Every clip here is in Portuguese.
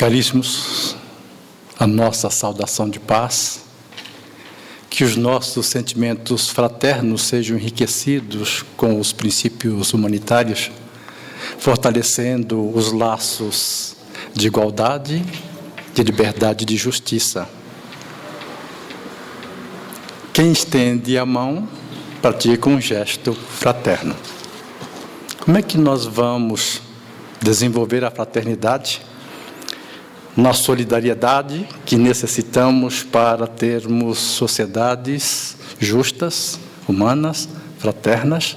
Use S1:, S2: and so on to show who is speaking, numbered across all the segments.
S1: Caríssimos, a nossa saudação de paz, que os nossos sentimentos fraternos sejam enriquecidos com os princípios humanitários, fortalecendo os laços de igualdade, de liberdade e de justiça. Quem estende a mão, pratica um gesto fraterno. Como é que nós vamos desenvolver a fraternidade na solidariedade que necessitamos para termos sociedades justas, humanas, fraternas,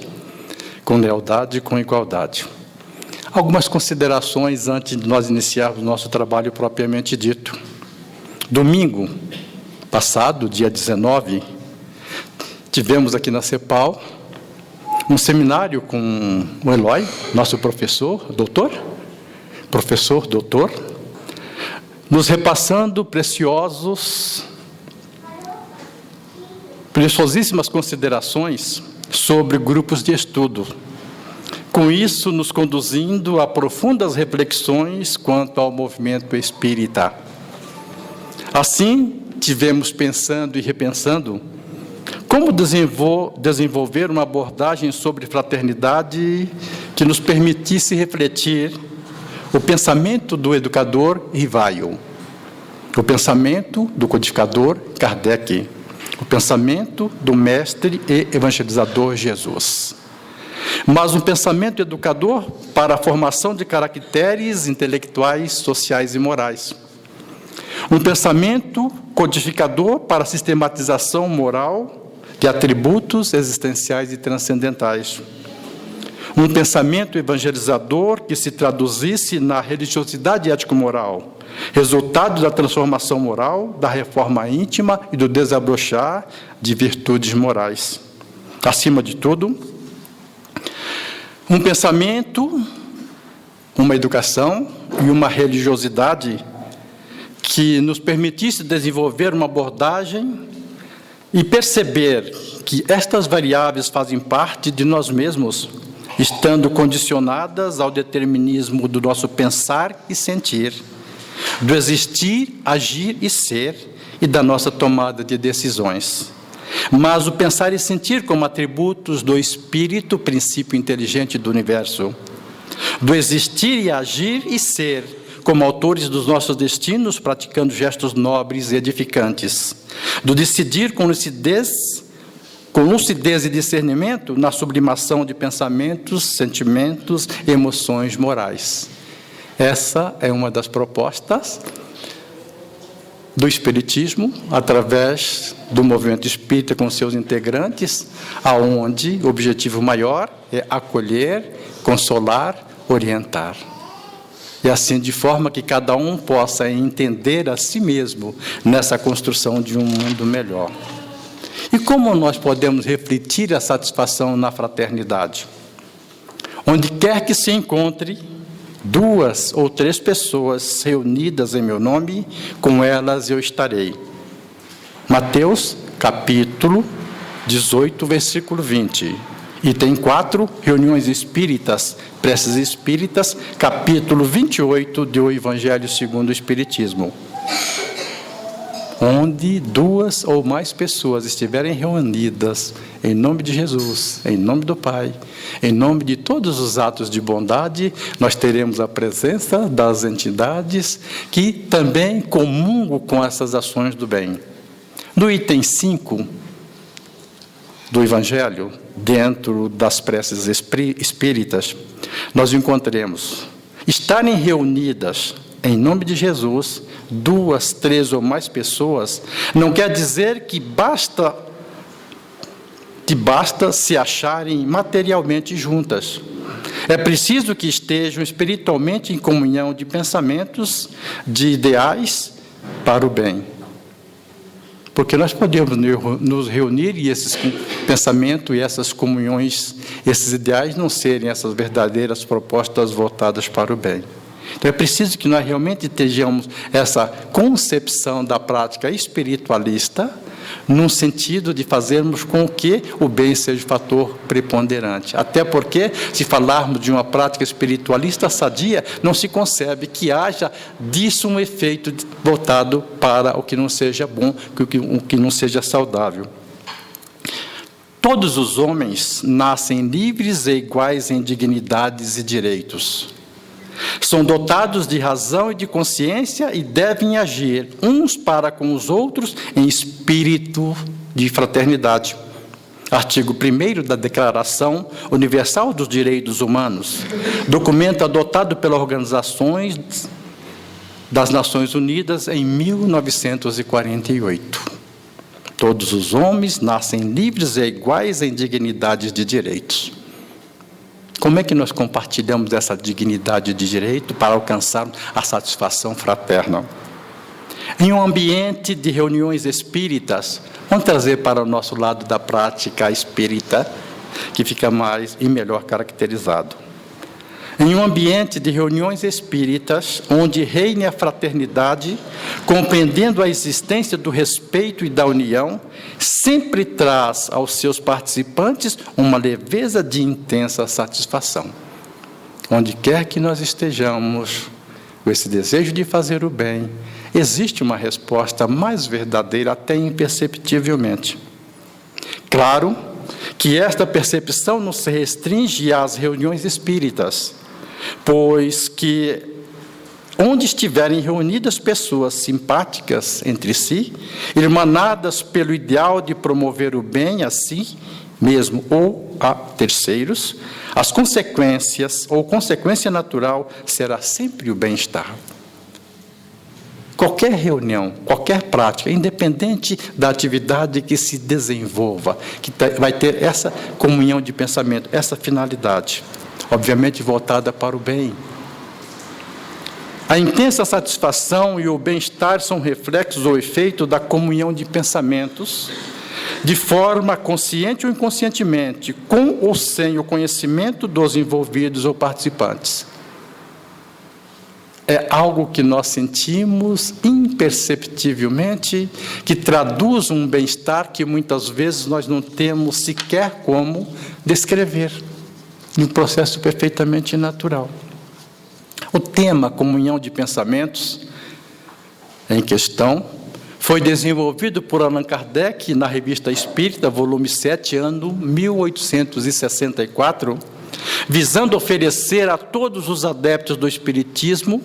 S1: com lealdade e com igualdade? Algumas considerações antes de nós iniciarmos o nosso trabalho propriamente dito. Domingo passado, dia 19, tivemos aqui na CEPAL um seminário com o Eloy, nosso professor, doutor, nos repassando preciosíssimas considerações sobre grupos de estudo. Com isso, nos conduzindo a profundas reflexões quanto ao movimento espírita. Assim, tivemos pensando e repensando como desenvolver uma abordagem sobre fraternidade que nos permitisse refletir o pensamento do educador Rivaio, o pensamento do codificador Kardec, o pensamento do mestre e evangelizador Jesus. Mas um pensamento educador para a formação de caracteres intelectuais, sociais e morais. Um pensamento codificador para a sistematização moral de atributos existenciais e transcendentais. Um pensamento evangelizador que se traduzisse na religiosidade ético-moral, resultado da transformação moral, da reforma íntima e do desabrochar de virtudes morais. Acima de tudo, um pensamento, uma educação e uma religiosidade que nos permitisse desenvolver uma abordagem e perceber que estas variáveis fazem parte de nós mesmos, estando condicionadas ao determinismo do nosso pensar e sentir, do existir, agir e ser, e da nossa tomada de decisões. Mas o pensar e sentir como atributos do espírito, princípio inteligente do universo, do existir e agir e ser, como autores dos nossos destinos, praticando gestos nobres e edificantes, do decidir com lucidez e discernimento na sublimação de pensamentos, sentimentos e emoções morais. Essa é uma das propostas do Espiritismo, através do movimento espírita com seus integrantes, aonde o objetivo maior é acolher, consolar, orientar. E assim, de forma que cada um possa entender a si mesmo nessa construção de um mundo melhor. E como nós podemos refletir a satisfação na fraternidade? Onde quer que se encontre 2 ou 3 pessoas reunidas em meu nome, com elas eu estarei. Mateus, capítulo 18, versículo 20. Item 4, reuniões espíritas, preces espíritas, capítulo 28 do Evangelho segundo o Espiritismo. Onde 2 ou mais pessoas estiverem reunidas, em nome de Jesus, em nome do Pai, em nome de todos os atos de bondade, nós teremos a presença das entidades que também comungam com essas ações do bem. No item 5 do Evangelho, dentro das preces espíritas, nós encontremos estarem reunidas em nome de Jesus, 2, 3 ou mais pessoas, não quer dizer que basta se acharem materialmente juntas. É preciso que estejam espiritualmente em comunhão de pensamentos, de ideais para o bem. Porque nós podemos nos reunir e esses pensamentos e essas comunhões, esses ideais não serem essas verdadeiras propostas voltadas para o bem. Então é preciso que nós realmente tenhamos essa concepção da prática espiritualista num sentido de fazermos com que o bem seja o fator preponderante. Até porque, se falarmos de uma prática espiritualista sadia, não se concebe que haja disso um efeito voltado para o que não seja bom, o que não seja saudável. Todos os homens nascem livres e iguais em dignidades e direitos. São dotados de razão e de consciência e devem agir uns para com os outros em espírito de fraternidade. Artigo 1º da Declaração Universal dos Direitos Humanos, documento adotado pelas Organizações das Nações Unidas em 1948. Todos os homens nascem livres e iguais em dignidades de direitos. Como é que nós compartilhamos essa dignidade de direito para alcançar a satisfação fraterna? Em um ambiente de reuniões espíritas, vamos trazer para o nosso lado da prática espírita, que fica mais e melhor caracterizado. Em um ambiente de reuniões espíritas, onde reine a fraternidade, compreendendo a existência do respeito e da união, sempre traz aos seus participantes uma leveza de intensa satisfação. Onde quer que nós estejamos, com esse desejo de fazer o bem, existe uma resposta mais verdadeira, até imperceptivelmente. Claro que esta percepção não se restringe às reuniões espíritas, pois que onde estiverem reunidas pessoas simpáticas entre si, irmanadas pelo ideal de promover o bem a si mesmo ou a terceiros, as consequências ou consequência natural será sempre o bem-estar. Qualquer reunião, qualquer prática, independente da atividade que se desenvolva, que vai ter essa comunhão de pensamento, essa finalidade, obviamente voltada para o bem. A intensa satisfação e o bem-estar são reflexos ou efeito da comunhão de pensamentos, de forma consciente ou inconscientemente, com ou sem o conhecimento dos envolvidos ou participantes. É algo que nós sentimos imperceptivelmente, que traduz um bem-estar que muitas vezes nós não temos sequer como descrever, em um processo perfeitamente natural. O tema comunhão de pensamentos em questão foi desenvolvido por Allan Kardec na Revista Espírita, volume 7, ano 1864, visando oferecer a todos os adeptos do Espiritismo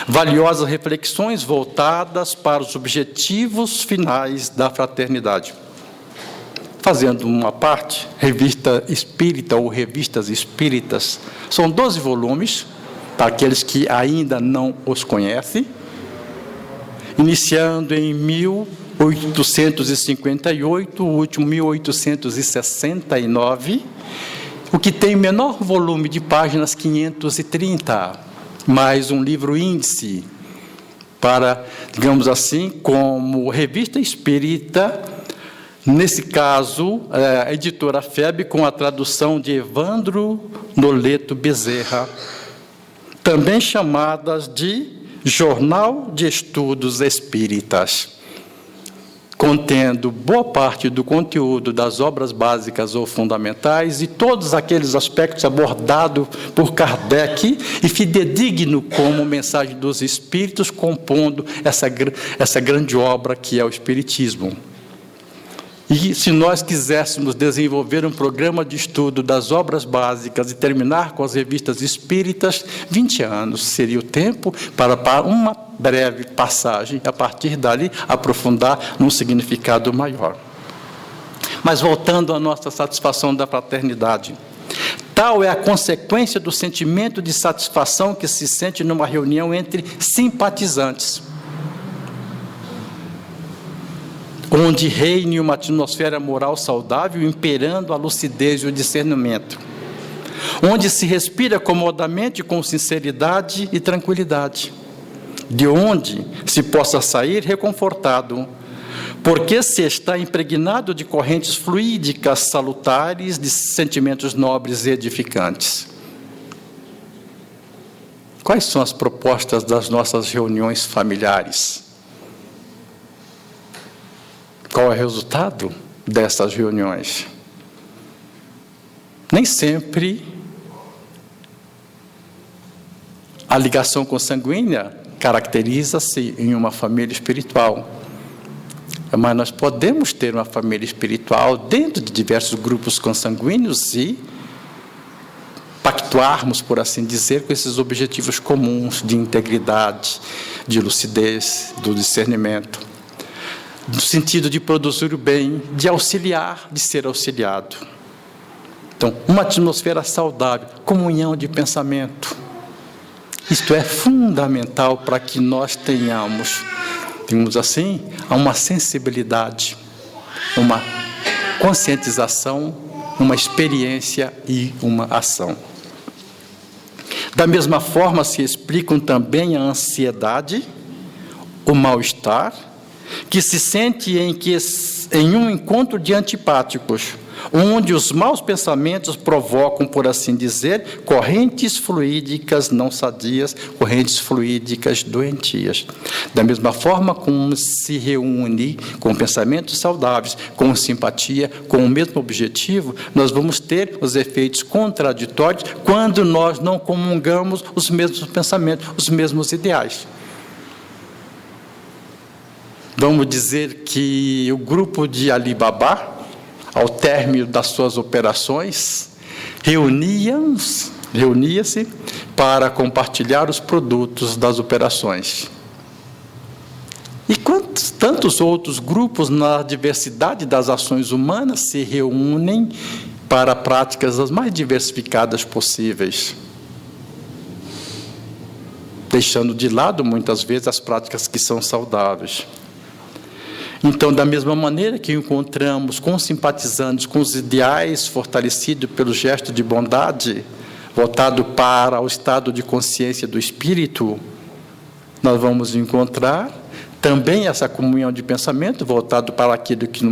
S1: valiosas reflexões voltadas para os objetivos finais da fraternidade. Fazendo uma parte, Revista Espírita ou Revistas Espíritas, são 12 volumes, para aqueles que ainda não os conhecem, iniciando em 1858, o último 1869, o que tem o menor volume de páginas, 530, mais um livro índice para, digamos assim, como Revista Espírita, nesse caso, a editora FEB, com a tradução de Evandro Noleto Bezerra, também chamadas de Jornal de Estudos Espíritas, contendo boa parte do conteúdo das obras básicas ou fundamentais e todos aqueles aspectos abordados por Kardec e fidedigno como mensagem dos Espíritos, compondo essa grande obra que é o Espiritismo. E se nós quiséssemos desenvolver um programa de estudo das obras básicas e terminar com as revistas espíritas, 20 anos seria o tempo para uma breve passagem, a partir dali aprofundar num significado maior. Mas voltando à nossa satisfação da fraternidade, tal é a consequência do sentimento de satisfação que se sente numa reunião entre simpatizantes, onde reine uma atmosfera moral saudável, imperando a lucidez e o discernimento, onde se respira comodamente com sinceridade e tranquilidade, de onde se possa sair reconfortado, porque se está impregnado de correntes fluídicas salutares, de sentimentos nobres e edificantes. Quais são as propostas das nossas reuniões familiares? Qual é o resultado dessas reuniões? Nem sempre a ligação consanguínea caracteriza-se em uma família espiritual. Mas nós podemos ter uma família espiritual dentro de diversos grupos consanguíneos e pactuarmos, por assim dizer, com esses objetivos comuns de integridade, de lucidez, do discernimento, no sentido de produzir o bem, de auxiliar, de ser auxiliado. Então, uma atmosfera saudável, comunhão de pensamento. Isto é fundamental para que nós tenhamos, digamos assim, uma sensibilidade, uma conscientização, uma experiência e uma ação. Da mesma forma, se explicam também a ansiedade, o mal-estar, que se sente em um encontro de antipáticos, onde os maus pensamentos provocam, por assim dizer, correntes fluídicas não sadias, correntes fluídicas doentias. Da mesma forma como se reúne com pensamentos saudáveis, com simpatia, com o mesmo objetivo, nós vamos ter os efeitos contraditórios quando nós não comungamos os mesmos pensamentos, os mesmos ideais. Vamos dizer que o grupo de Ali Baba, ao término das suas operações, reunia-se para compartilhar os produtos das operações. E quantos tantos outros grupos na diversidade das ações humanas se reúnem para práticas as mais diversificadas possíveis, deixando de lado muitas vezes as práticas que são saudáveis. Então, da mesma maneira que encontramos com simpatizantes, com os ideais fortalecidos pelo gesto de bondade, voltado para o estado de consciência do espírito, nós vamos encontrar também essa comunhão de pensamento voltado para aquilo que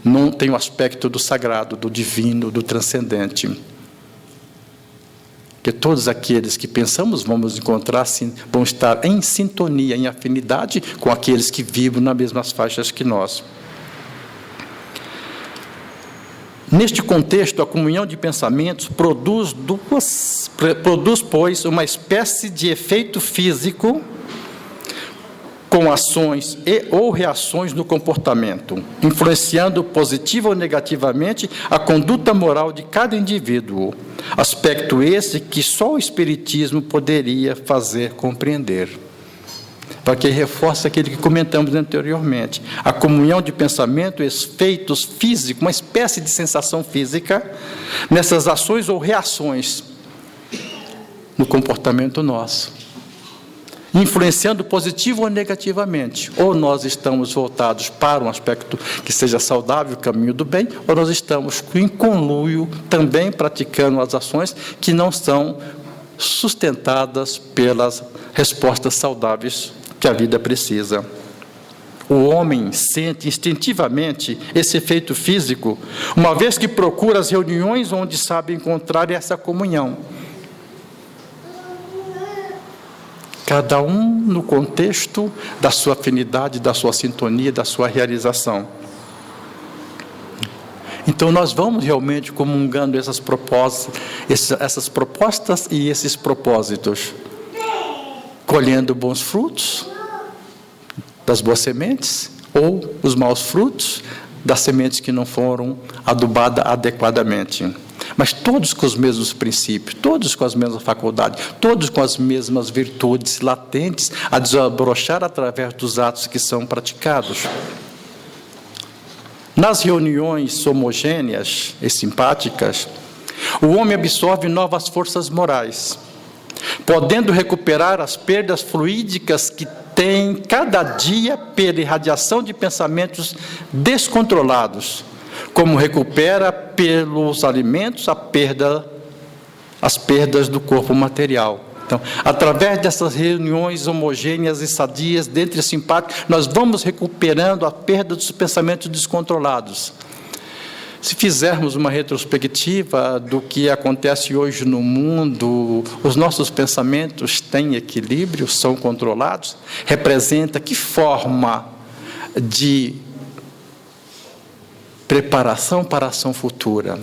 S1: não tem o aspecto do sagrado, do divino, do transcendente. Que todos aqueles que pensamos vamos encontrar, vão estar em sintonia, em afinidade com aqueles que vibram nas mesmas faixas que nós. Neste contexto, a comunhão de pensamentos produz, pois, uma espécie de efeito físico com ações e ou reações no comportamento, influenciando positiva ou negativamente a conduta moral de cada indivíduo. Aspecto esse que só o Espiritismo poderia fazer compreender. Porque reforça aquilo que comentamos anteriormente. A comunhão de pensamento, efeitos físicos, uma espécie de sensação física, nessas ações ou reações no comportamento nosso, influenciando positivo ou negativamente. Ou nós estamos voltados para um aspecto que seja saudável, o caminho do bem, ou nós estamos em conluio também praticando as ações que não são sustentadas pelas respostas saudáveis que a vida precisa. O homem sente instintivamente esse efeito físico, uma vez que procura as reuniões onde sabe encontrar essa comunhão. Cada um no contexto da sua afinidade, da sua sintonia, da sua realização. Então, nós vamos realmente comungando essas propostas e esses propósitos, colhendo bons frutos das boas sementes ou os maus frutos das sementes que não foram adubadas adequadamente. Mas todos com os mesmos princípios, todos com as mesmas faculdades, todos com as mesmas virtudes latentes a desabrochar através dos atos que são praticados. Nas reuniões homogêneas e simpáticas, o homem absorve novas forças morais, podendo recuperar as perdas fluídicas que tem cada dia pela irradiação de pensamentos descontrolados, como recupera pelos alimentos as perdas do corpo material. Então, através dessas reuniões homogêneas e sadias, dentre simpáticos, nós vamos recuperando a perda dos pensamentos descontrolados. Se fizermos uma retrospectiva do que acontece hoje no mundo, os nossos pensamentos têm equilíbrio, são controlados? Representa que forma de preparação para a ação futura.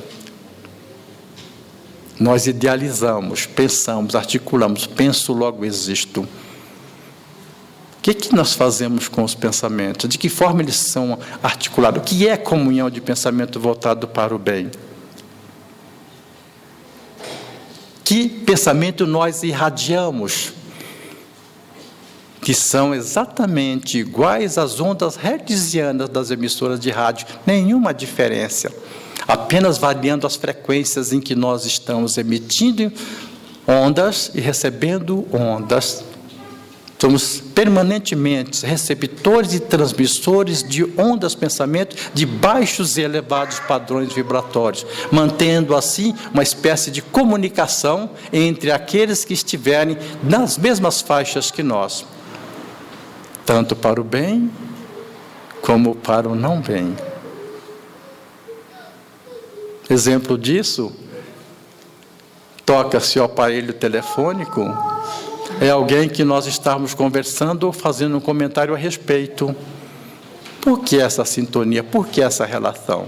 S1: Nós idealizamos, pensamos, articulamos, penso, logo existo. O que nós fazemos com os pensamentos? De que forma eles são articulados? O que é comunhão de pensamento voltado para o bem? Que pensamento nós irradiamos? Que são exatamente iguais às ondas hertzianas das emissoras de rádio. Nenhuma diferença. Apenas variando as frequências em que nós estamos emitindo ondas e recebendo ondas. Somos permanentemente receptores e transmissores de ondas pensamento de baixos e elevados padrões vibratórios, mantendo assim uma espécie de comunicação entre aqueles que estiverem nas mesmas faixas que nós, tanto para o bem como para o não bem. Exemplo disso, toca-se o aparelho telefônico, é alguém que nós estamos conversando ou fazendo um comentário a respeito. Por que essa sintonia? Por que essa relação?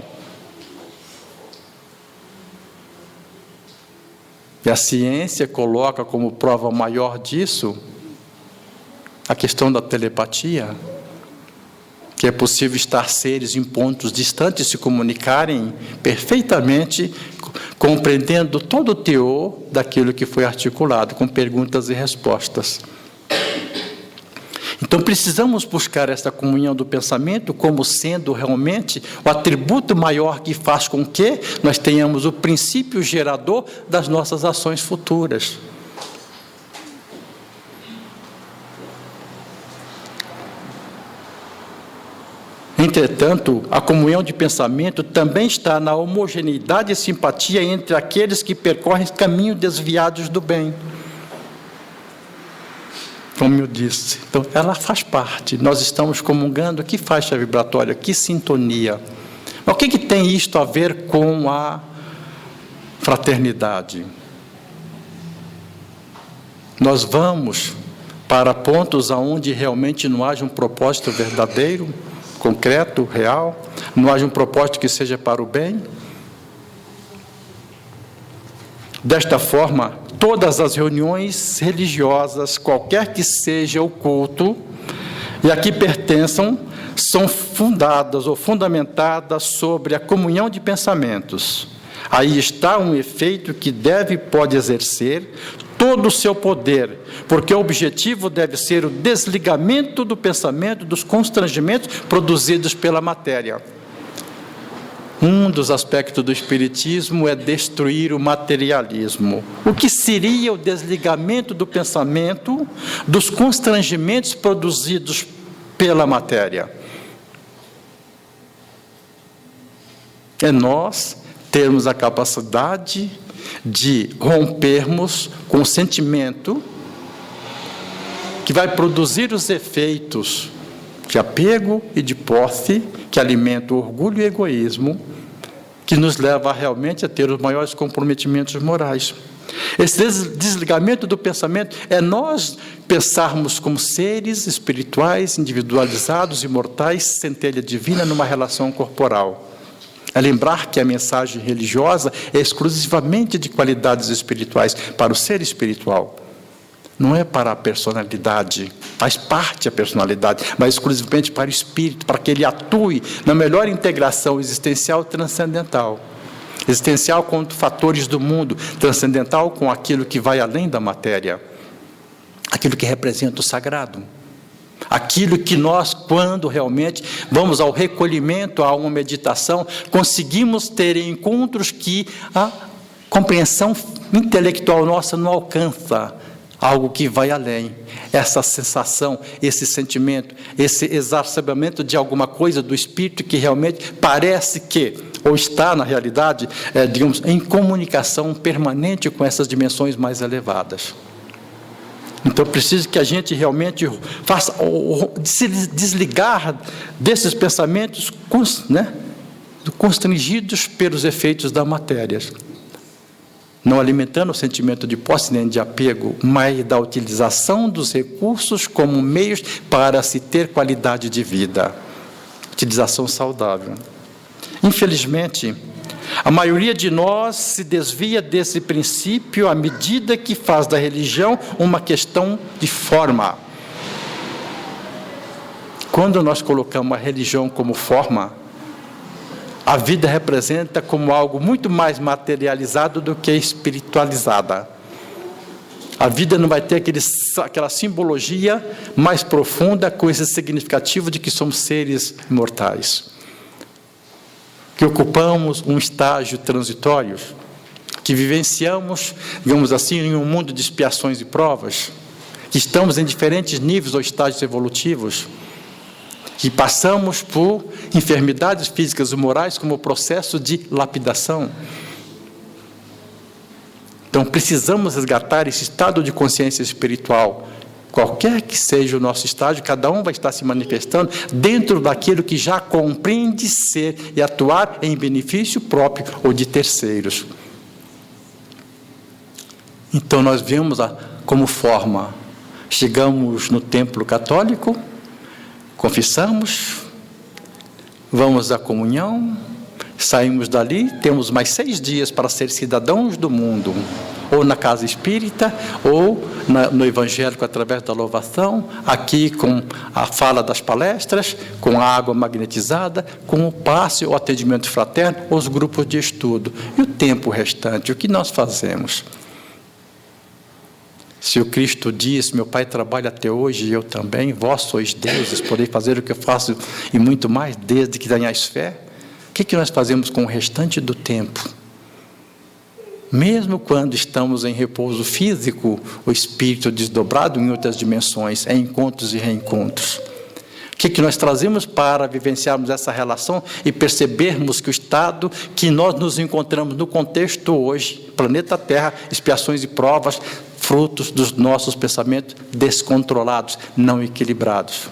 S1: E a ciência coloca como prova maior disso a questão da telepatia, que é possível estar seres em pontos distantes se comunicarem perfeitamente, compreendendo todo o teor daquilo que foi articulado, com perguntas e respostas. Então, precisamos buscar essa comunhão do pensamento como sendo realmente o atributo maior que faz com que nós tenhamos o princípio gerador das nossas ações futuras. Entretanto, a comunhão de pensamento também está na homogeneidade e simpatia entre aqueles que percorrem caminhos desviados do bem. Como eu disse, então ela faz parte. Nós estamos comungando que faixa vibratória, que sintonia. Mas o que tem isto a ver com a fraternidade? Nós vamos para pontos onde realmente não haja um propósito verdadeiro, concreto, real, não haja um propósito que seja para o bem. Desta forma, todas as reuniões religiosas, qualquer que seja o culto, e a que pertençam, são fundadas ou fundamentadas sobre a comunhão de pensamentos. Aí está um efeito que pode exercer todo o seu poder, porque o objetivo deve ser o desligamento do pensamento, dos constrangimentos produzidos pela matéria. Um dos aspectos do Espiritismo é destruir o materialismo. O que seria o desligamento do pensamento, dos constrangimentos produzidos pela matéria? É nós termos a capacidade de rompermos com o sentimento que vai produzir os efeitos de apego e de posse, que alimenta o orgulho e o egoísmo, que nos leva realmente a ter os maiores comprometimentos morais. Esse desligamento do pensamento é nós pensarmos como seres espirituais, individualizados, imortais, centelha divina numa relação corporal. É lembrar que a mensagem religiosa é exclusivamente de qualidades espirituais, para o ser espiritual. Não é para a personalidade, faz parte da personalidade, mas exclusivamente para o espírito, para que ele atue na melhor integração existencial transcendental. Existencial com fatores do mundo, transcendental com aquilo que vai além da matéria, aquilo que representa o sagrado. Aquilo que nós, quando realmente vamos ao recolhimento, a uma meditação, conseguimos ter encontros que a compreensão intelectual nossa não alcança, algo que vai além. Essa sensação, esse sentimento, esse exacerbamento de alguma coisa do espírito que realmente parece que, ou está na realidade, digamos, em comunicação permanente com essas dimensões mais elevadas. Então, preciso que a gente realmente faça, se desligar desses pensamentos, constrangidos pelos efeitos da matéria. Não alimentando o sentimento de posse nem de apego, mas da utilização dos recursos como meios para se ter qualidade de vida. Utilização saudável. Infelizmente, a maioria de nós se desvia desse princípio à medida que faz da religião uma questão de forma. Quando nós colocamos a religião como forma, a vida representa como algo muito mais materializado do que espiritualizada. A vida não vai ter aquela simbologia mais profunda, com esse significativo de que somos seres imortais, que ocupamos um estágio transitório, que vivenciamos, digamos assim, em um mundo de expiações e provas, que estamos em diferentes níveis ou estágios evolutivos, que passamos por enfermidades físicas e morais como processo de lapidação. Então, precisamos resgatar esse estado de consciência espiritual. Qualquer que seja o nosso estágio, cada um vai estar se manifestando dentro daquilo que já compreende ser e atuar em benefício próprio ou de terceiros. Então, nós vemos como forma. Chegamos no templo católico, confessamos, vamos à comunhão, saímos dali, temos mais 6 dias para ser cidadãos do mundo, ou na casa espírita, ou no evangélico através da louvação, aqui com a fala das palestras, com a água magnetizada, com o passe, o atendimento fraterno, os grupos de estudo. E o tempo restante, o que nós fazemos? Se o Cristo diz, meu Pai trabalha até hoje e eu também, vós sois deuses, podeis fazer o que eu faço e muito mais, desde que tenhais fé. O que nós fazemos com o restante do tempo? Mesmo quando estamos em repouso físico, o espírito desdobrado em outras dimensões, em encontros e reencontros. O que nós trazemos para vivenciarmos essa relação e percebermos que o estado que nós nos encontramos no contexto hoje, planeta Terra, expiações e provas, frutos dos nossos pensamentos descontrolados, não equilibrados.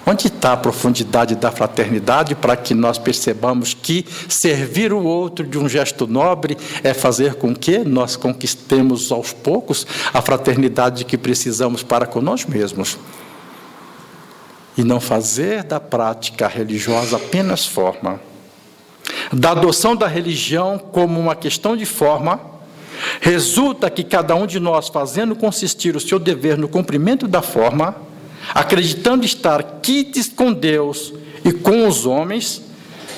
S1: Onde está a profundidade da fraternidade para que nós percebamos que servir o outro de um gesto nobre é fazer com que nós conquistemos aos poucos a fraternidade que precisamos para com nós mesmos? E não fazer da prática religiosa apenas forma. Da adoção da religião como uma questão de forma, resulta que cada um de nós, fazendo consistir o seu dever no cumprimento da forma, acreditando estar quites com Deus e com os homens,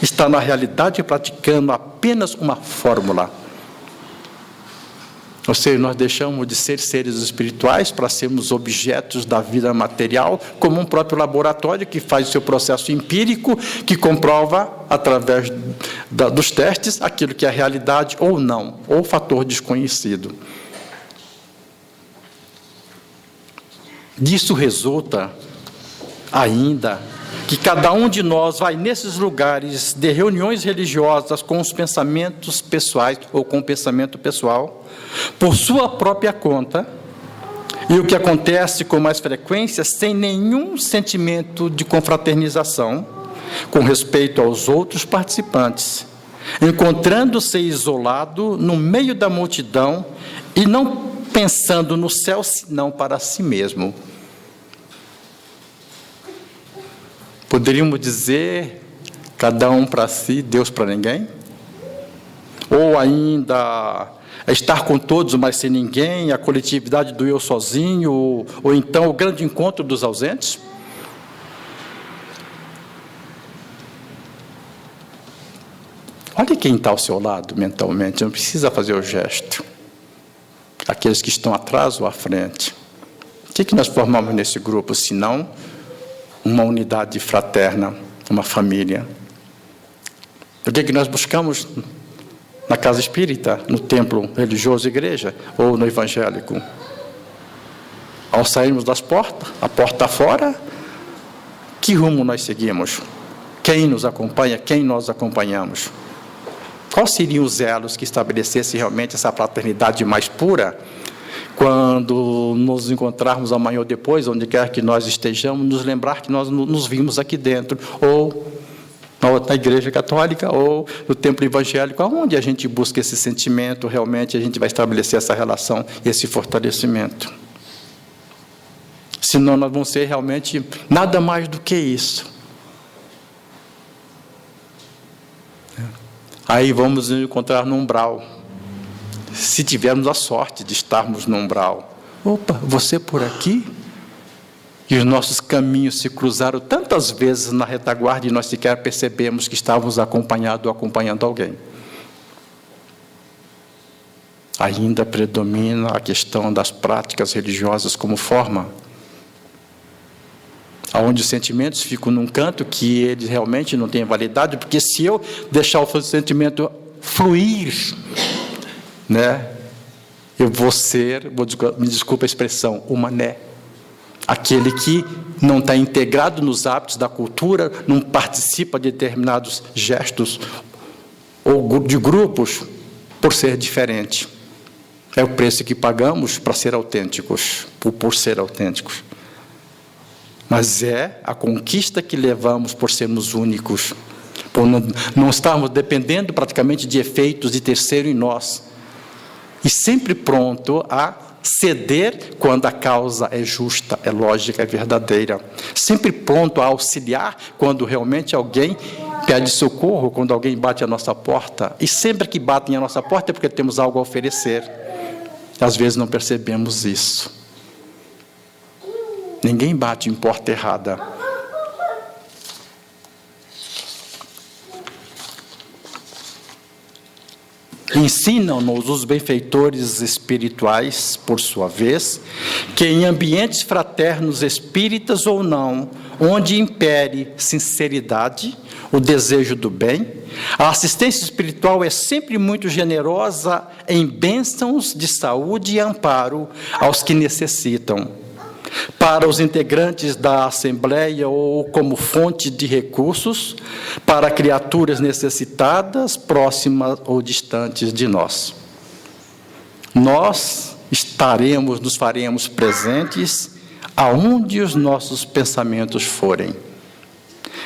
S1: está na realidade praticando apenas uma fórmula. Ou seja, nós deixamos de ser seres espirituais para sermos objetos da vida material, como um próprio laboratório que faz o seu processo empírico, que comprova, através dos testes, aquilo que é realidade ou não, ou fator desconhecido. Disso resulta, ainda, que cada um de nós vai nesses lugares de reuniões religiosas com os pensamentos pessoais, ou com o pensamento pessoal, por sua própria conta, e o que acontece com mais frequência, sem nenhum sentimento de confraternização, com respeito aos outros participantes, encontrando-se isolado no meio da multidão, e não pensando no céu, senão para si mesmo. Poderíamos dizer, cada um para si, Deus para ninguém? Ou ainda, estar com todos, mas sem ninguém, a coletividade do eu sozinho, ou então o grande encontro dos ausentes? Olhe quem está ao seu lado mentalmente, não precisa fazer o gesto. Aqueles que estão atrás ou à frente. O que nós formamos nesse grupo, senão uma unidade fraterna, uma família? O que nós buscamos na casa espírita, no templo religioso, igreja, ou no evangélico? Ao sairmos das portas, a porta fora, que rumo nós seguimos? Quem nos acompanha? Quem nós acompanhamos? Quais seriam os elos que estabelecessem realmente essa fraternidade mais pura? Quando nos encontrarmos amanhã ou depois, onde quer que nós estejamos, nos lembrar que nós nos vimos aqui dentro, ou na igreja católica, ou no templo evangélico, aonde a gente busca esse sentimento, realmente a gente vai estabelecer essa relação, esse fortalecimento. Senão nós vamos ser realmente nada mais do que isso. Aí vamos nos encontrar no umbral. Se tivermos a sorte de estarmos no umbral. Opa, você por aqui? E os nossos caminhos se cruzaram tantas vezes na retaguarda e nós sequer percebemos que estávamos acompanhando alguém. Ainda predomina a questão das práticas religiosas como forma, onde os sentimentos ficam num canto que eles realmente não têm validade, porque se eu deixar o sentimento fluir, eu vou ser, me desculpa a expressão, o mané. Aquele que não está integrado nos hábitos da cultura, não participa de determinados gestos ou de grupos por ser diferente. É o preço que pagamos para ser autênticos, por ser autênticos. Mas é a conquista que levamos por sermos únicos, por não estarmos dependendo praticamente de efeitos de terceiro em nós. E sempre pronto a ceder quando a causa é justa, é lógica, é verdadeira. Sempre pronto a auxiliar quando realmente alguém pede socorro, quando alguém bate à nossa porta. E sempre que batem à nossa porta é porque temos algo a oferecer. Às vezes não percebemos isso. Ninguém bate em porta errada. Ensinam-nos os benfeitores espirituais, por sua vez, que em ambientes fraternos, espíritas ou não, onde impere sinceridade, o desejo do bem, a assistência espiritual é sempre muito generosa em bênçãos de saúde e amparo aos que necessitam. Para os integrantes da Assembleia ou como fonte de recursos para criaturas necessitadas, próximas ou distantes de nós. Nós nos faremos presentes aonde os nossos pensamentos forem.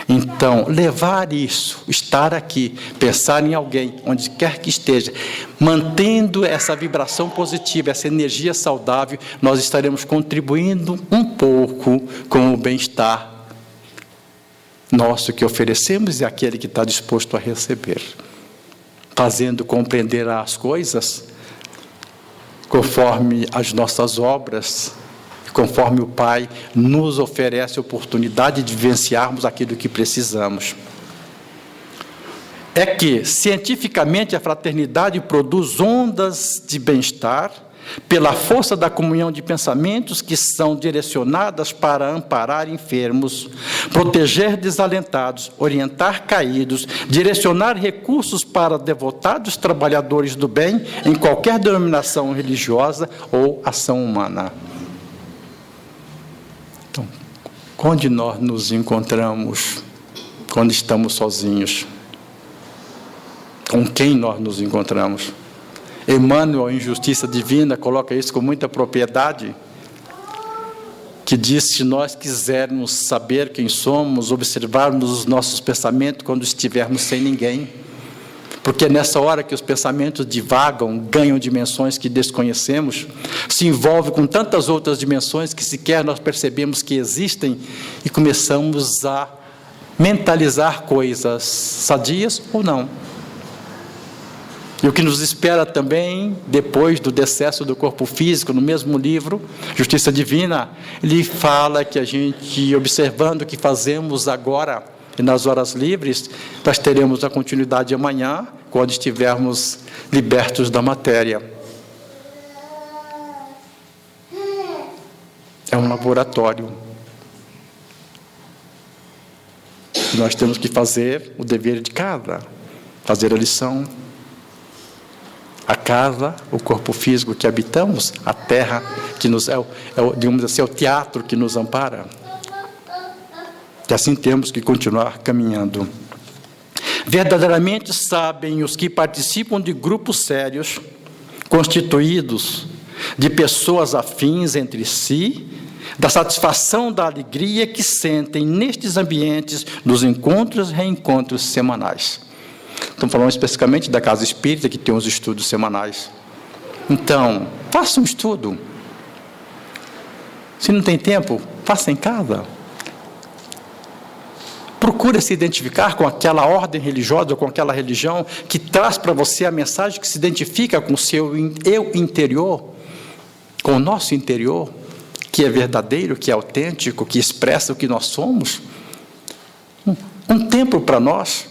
S1: Então, levar isso, estar aqui, pensar em alguém, onde quer que esteja, mantendo essa vibração positiva, essa energia saudável, nós estaremos contribuindo um pouco com o bem-estar nosso que oferecemos e aquele que está disposto a receber. Fazendo compreender as coisas conforme as nossas obras, conforme o Pai nos oferece a oportunidade de vivenciarmos aquilo que precisamos. É que, cientificamente, a fraternidade produz ondas de bem-estar pela força da comunhão de pensamentos que são direcionadas para amparar enfermos, proteger desalentados, orientar caídos, direcionar recursos para devotados trabalhadores do bem em qualquer denominação religiosa ou ação humana. Então, onde nós nos encontramos quando estamos sozinhos? Com quem nós nos encontramos? Emmanuel, em Justiça Divina, coloca isso com muita propriedade, que diz: se nós quisermos saber quem somos, observarmos os nossos pensamentos quando estivermos sem ninguém, porque é nessa hora que os pensamentos divagam, ganham dimensões que desconhecemos, se envolvem com tantas outras dimensões que sequer nós percebemos que existem e começamos a mentalizar coisas sadias ou não. E o que nos espera também, depois do decesso do corpo físico, no mesmo livro, Justiça Divina, ele fala que a gente, observando o que fazemos agora, e nas horas livres, nós teremos a continuidade amanhã, quando estivermos libertos da matéria. É um laboratório. Nós temos que fazer o dever de casa, fazer a lição. A casa, o corpo físico que habitamos, a terra que nos digamos assim, é o teatro que nos ampara. E assim temos que continuar caminhando. Verdadeiramente sabem os que participam de grupos sérios, constituídos de pessoas afins entre si, da satisfação, da alegria que sentem nestes ambientes dos encontros e reencontros semanais. Estamos falando especificamente da Casa Espírita, que tem os estudos semanais. Então, faça um estudo. Se não tem tempo, faça em casa. procura se identificar com aquela ordem religiosa ou com aquela religião que traz para você a mensagem que se identifica com o seu eu interior, com o nosso interior, que é verdadeiro, que é autêntico, que expressa o que nós somos? Um tempo para nós.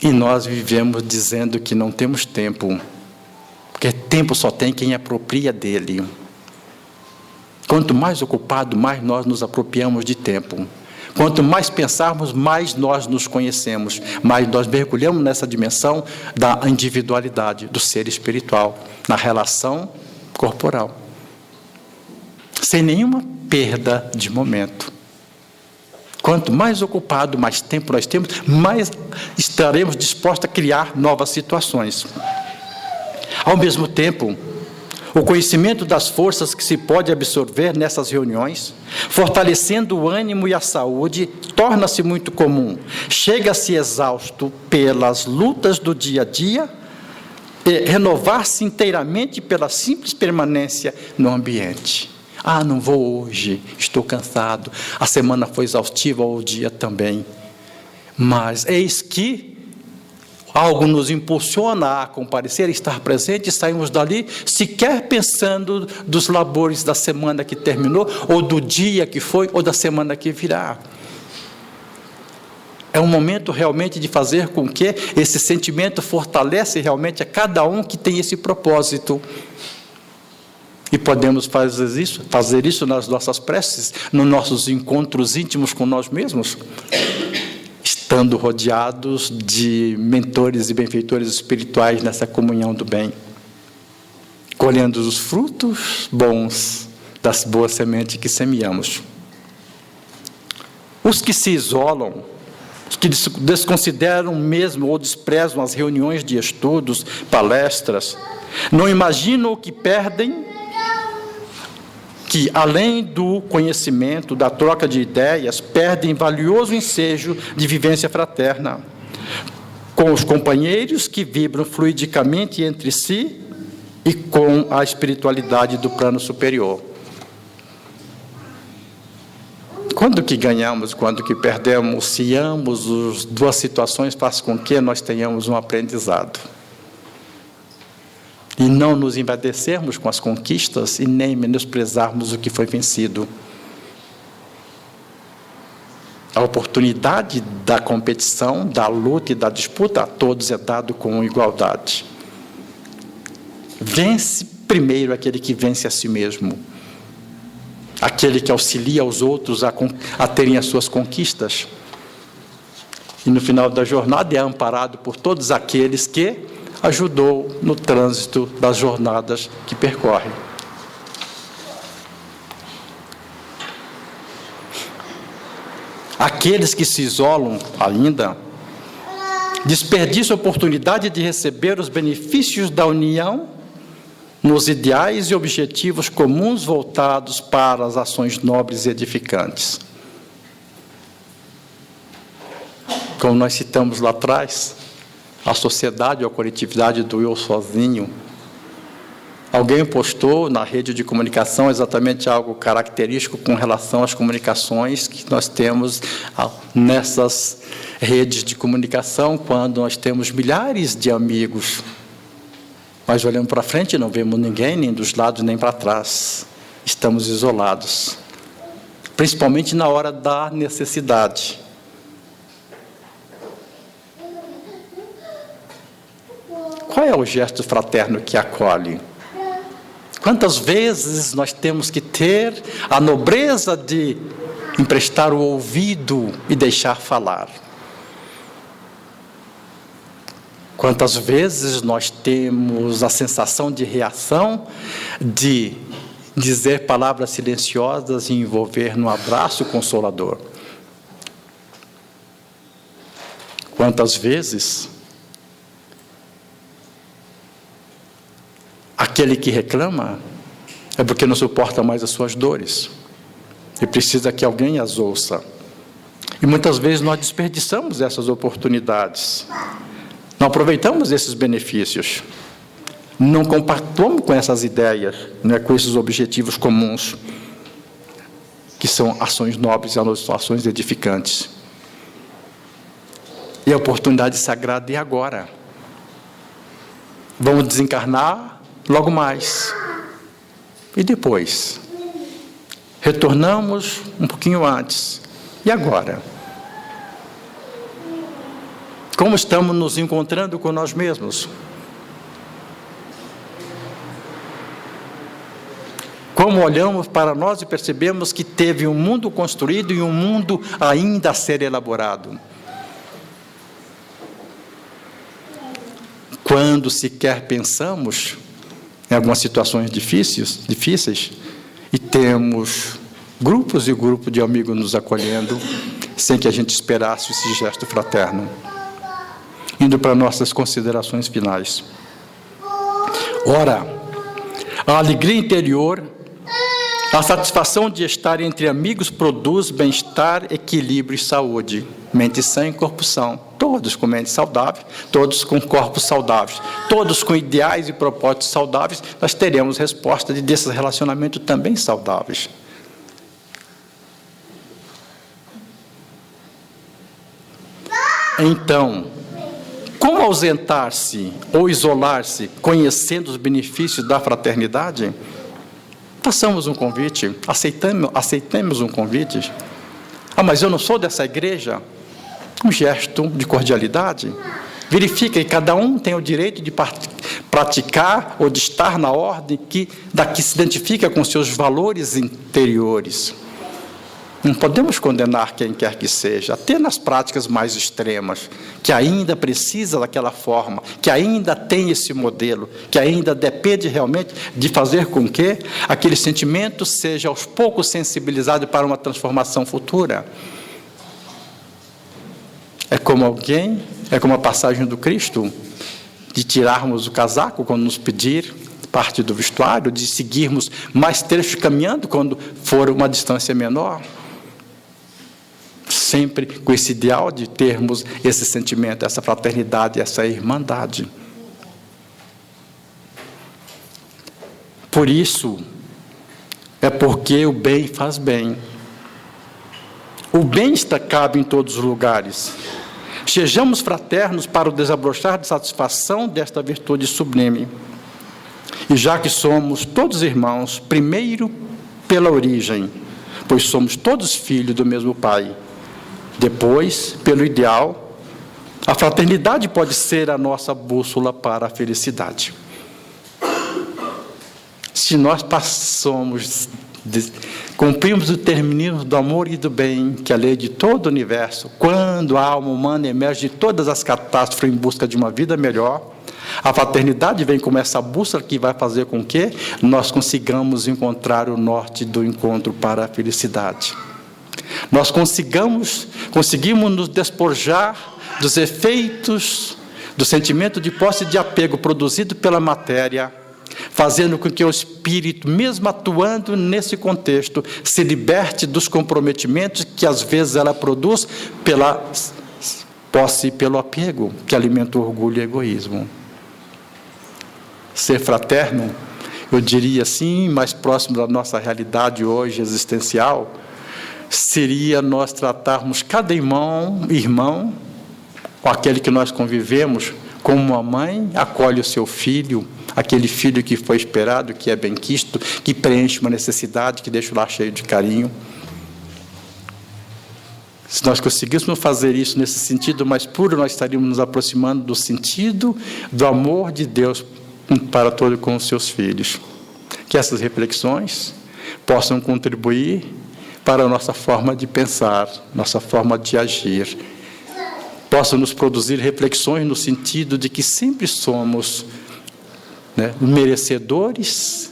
S1: E nós vivemos dizendo que não temos tempo, porque tempo só tem quem apropria dele. Quanto mais ocupado, mais nós nos apropriamos de tempo. Quanto mais pensarmos, mais nós nos conhecemos, mais nós mergulhamos nessa dimensão da individualidade, do ser espiritual, na relação corporal. Sem nenhuma perda de momento. Quanto mais ocupado, mais tempo nós temos, mais estaremos dispostos a criar novas situações. Ao mesmo tempo, o conhecimento das forças que se pode absorver nessas reuniões, fortalecendo o ânimo e a saúde, torna-se muito comum. Chega-se exausto pelas lutas do dia a dia e renovar-se inteiramente pela simples permanência no ambiente. Ah, não vou hoje, estou cansado, a semana foi exaustiva, ou o dia também. Mas eis que algo nos impulsiona a comparecer, a estar presente, e saímos dali sequer pensando dos labores da semana que terminou, ou do dia que foi, ou da semana que virá. É um momento realmente de fazer com que esse sentimento fortalece realmente a cada um que tem esse propósito. E podemos fazer isso nas nossas preces, nos nossos encontros íntimos com nós mesmos, estando rodeados de mentores e benfeitores espirituais nessa comunhão do bem, colhendo os frutos bons das boas sementes que semeamos. Os que se isolam, os que desconsideram mesmo ou desprezam as reuniões de estudos, palestras, não imaginam o que perdem, que, além do conhecimento, da troca de ideias, perdem valioso ensejo de vivência fraterna, com os companheiros que vibram fluidicamente entre si e com a espiritualidade do plano superior. Quando que ganhamos, quando que perdemos, se ambos as duas situações faz com que nós tenhamos um aprendizado. E não nos envadecermos com as conquistas e nem menosprezarmos o que foi vencido. A oportunidade da competição, da luta e da disputa a todos é dado com igualdade. Vence primeiro aquele que vence a si mesmo. Aquele que auxilia os outros a terem as suas conquistas. E no final da jornada é amparado por todos aqueles que ajudou no trânsito das jornadas que percorre. Aqueles que se isolam ainda, desperdiçam a oportunidade de receber os benefícios da união nos ideais e objetivos comuns voltados para as ações nobres e edificantes. Como nós citamos lá atrás, a sociedade ou a coletividade do eu sozinho. Alguém postou na rede de comunicação exatamente algo característico com relação às comunicações que nós temos nessas redes de comunicação, quando nós temos milhares de amigos, mas olhando para frente e não vemos ninguém, nem dos lados, nem para trás. Estamos isolados, principalmente na hora da necessidade. Qual é o gesto fraterno que acolhe? Quantas vezes nós temos que ter a nobreza de emprestar o ouvido e deixar falar? Quantas vezes nós temos a sensação de reação, de dizer palavras silenciosas e envolver no abraço consolador? Quantas vezes aquele que reclama é porque não suporta mais as suas dores e precisa que alguém as ouça. E muitas vezes nós desperdiçamos essas oportunidades, não aproveitamos esses benefícios, não compactuamos com essas ideias, com esses objetivos comuns. que são ações nobres e ações edificantes. E a oportunidade sagrada é agora. Vamos desencarnar logo mais. E depois? Retornamos um pouquinho antes. E agora? Como estamos nos encontrando com nós mesmos? Como olhamos para nós e percebemos que teve um mundo construído e um mundo ainda a ser elaborado? Quando sequer pensamos em algumas situações difíceis, e temos grupos e grupos de amigos nos acolhendo, sem que a gente esperasse esse gesto fraterno. Indo para nossas considerações finais. Ora, a alegria interior, a satisfação de estar entre amigos produz bem-estar, equilíbrio e saúde. Mente sã e corpo são. Todos com mente saudável, todos com corpos saudáveis, todos com ideais e propósitos saudáveis, nós teremos resposta desses relacionamentos também saudáveis. Então, como ausentar-se ou isolar-se, conhecendo os benefícios da fraternidade? Façamos um convite, aceitemos um convite. Mas eu não sou dessa igreja? Um gesto de cordialidade. Verifica que cada um tem o direito de praticar ou de estar na ordem que se identifica com seus valores interiores. Não podemos condenar quem quer que seja, até nas práticas mais extremas, que ainda precisa daquela forma, que ainda tem esse modelo, que ainda depende realmente de fazer com que aquele sentimento seja aos poucos sensibilizado para uma transformação futura. É como a passagem do Cristo, de tirarmos o casaco quando nos pedir parte do vestuário, de seguirmos mais trechos caminhando quando for uma distância menor. Sempre com esse ideal de termos esse sentimento, essa fraternidade, essa irmandade. Por isso, é porque o bem faz bem. O bem cabe em todos os lugares. Sejamos fraternos para o desabrochar de satisfação desta virtude sublime. E já que somos todos irmãos, primeiro pela origem, pois somos todos filhos do mesmo Pai. Depois, pelo ideal, a fraternidade pode ser a nossa bússola para a felicidade. Se nós cumprimos o determinismo do amor e do bem, que é a lei de todo o universo, quando a alma humana emerge de todas as catástrofes em busca de uma vida melhor, a fraternidade vem como essa bússola que vai fazer com que nós consigamos encontrar o norte do encontro para a felicidade. Nós conseguimos nos despojar dos efeitos do sentimento de posse e de apego produzido pela matéria, fazendo com que o espírito, mesmo atuando nesse contexto, se liberte dos comprometimentos que às vezes ela produz pela posse e pelo apego, que alimenta o orgulho e o egoísmo. Ser fraterno, eu diria assim, mais próximo da nossa realidade hoje existencial, seria nós tratarmos cada irmão, com aquele que nós convivemos, como uma mãe acolhe o seu filho, aquele filho que foi esperado, que é benquisto, que preenche uma necessidade, que deixa o lar cheio de carinho. Se nós conseguíssemos fazer isso nesse sentido mais puro, nós estaríamos nos aproximando do sentido do amor de Deus para todos com os seus filhos. Que essas reflexões possam contribuir para a nossa forma de pensar, nossa forma de agir, possam nos produzir reflexões no sentido de que sempre somos merecedores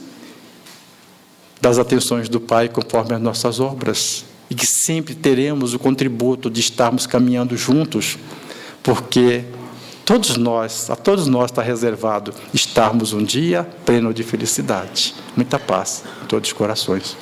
S1: das atenções do Pai conforme as nossas obras, e que sempre teremos o contributo de estarmos caminhando juntos, porque a todos nós está reservado estarmos um dia pleno de felicidade. Muita paz em todos os corações.